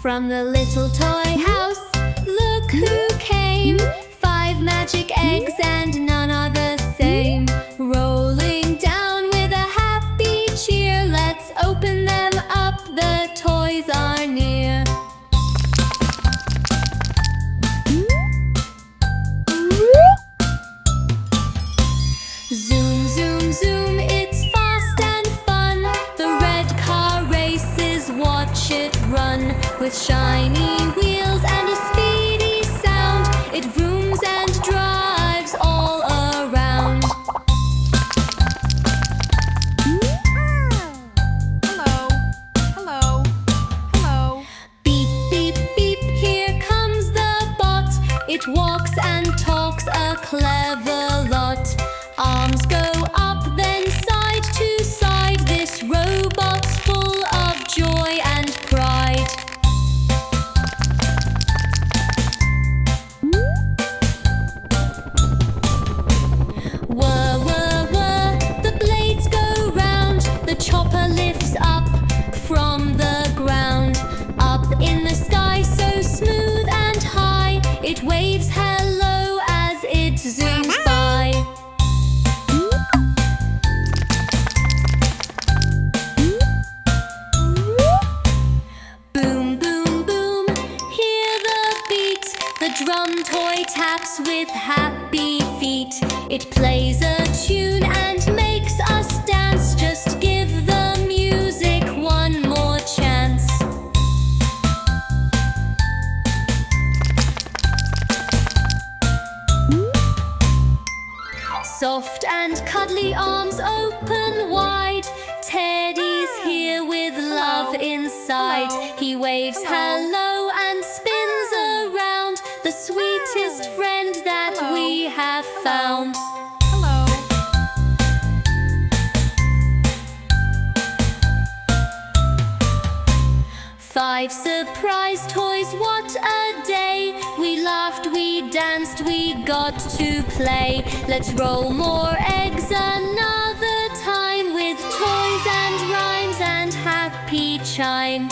From the little toy house, look who came. 5 magic eggs and none are the same. Rolling down with a happy cheer. Let's open them up, the toys are near. Zoom, zoom, zoom, it's fast and fun. The red car races, watch it run. With shiny wheels and a speedy sound, it vrooms and drives all around. Hello, hello, hello. Beep, beep, beep, here comes the bot. It walks and talks a clever lot. Arms go up, then side to side. This robot's full of joy and pride. Whirr, whirr, whirr, the blades go round. The chopper lifts up from the ground. Up in the sky, so smooth and high, it waves hello as it zooms by. Boom, boom, boom, hear the beat. The drum toy taps with happy feet. It plays a tune and makes us dance. Just give the music one more chance. Soft and cuddly arms open wide. Teddy's here with love inside. He waves hello and spins around. The sweetest friend that we have found. Hello. 5 surprise toys, what a day! We laughed, we danced, we got to play. Let's roll more eggs another time with toys and rhymes and happy chime.